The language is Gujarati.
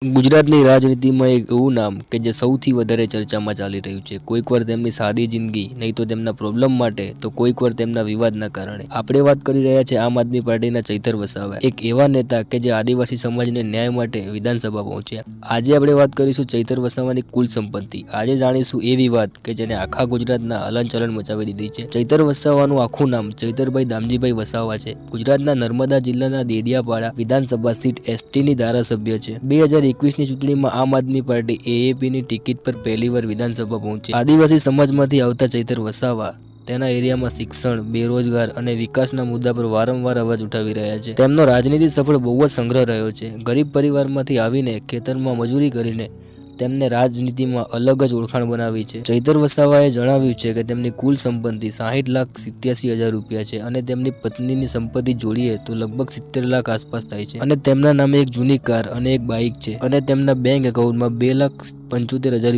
ગુજરાતની રાજનીતિમાં એક એવું નામ કે જે સૌથી વધારે ચર્ચામાં ચાલી રહ્યું છે। કોઈકવાર તેમની સાદી જિંદગી, નહીં તો તેમના પ્રોબ્લેમ માટે, તો કોઈકવાર તેમના વિવાદના કારણે। આપણે વાત કરી રહ્યા છીએ આમ આદમી પાર્ટીના ચૈતર વસાવા, એક એવા નેતા કે જે આદિવાસી સમાજને ન્યાય માટે વિધાનસભા પહોંચ્યા। આજે આપણે વાત કરીશું ચૈતર વસાવાની કુલ સંપત્તિ। આજે જાણીશું એ વિવાદ કે જેને આખા ગુજરાતના હલનચલન મચાવી દીધી છે। ચૈતર વસાવાનું આખું નામ ચૈતરભાઈ દામજીભાઈ વસાવા છે। ગુજરાતના નર્મદા જિલ્લાના દેડિયાપાડા વિધાનસભા સીટ એસટીની ધારાસભ્ય છે। 2021ની ચૂંટણીમાં આમ આદમી પાર્ટી એએપીની ટિકિટ પર પહેલીવાર વિધાનસભા પહોંચી। આદિવાસી સમાજમાંથી આવતા ચૈતર વસાવા તેના એરિયામાં શિક્ષણ, બેરોજગાર અને વિકાસના મુદ્દા પર વારંવાર અવાજ ઉઠાવી રહ્યા છે। તેમનો રાજનીતિ સફળ બહુ જ સંગ્રહ રહ્યો છે। ગરીબ પરિવારમાંથી આવીને ખેતરમાં મજૂરી કરીને તેમને રાજનીતિમાં અલગ જ ઓળખાણ બનાવી છે। ચૈતર વસાવાએ જણાવ્યું છે કે તેમની કુલ સંપત્તિ 60,87,000 રૂપિયા છે અને તેમની પત્નીની સંપત્તિ જોડીએ તો લગભગ 70 લાખ આસપાસ થાય છે અને તેમના નામે એક જૂની કાર અને એક બાઇક છે અને તેમના બેંક એકાઉન્ટમાં 2,75,000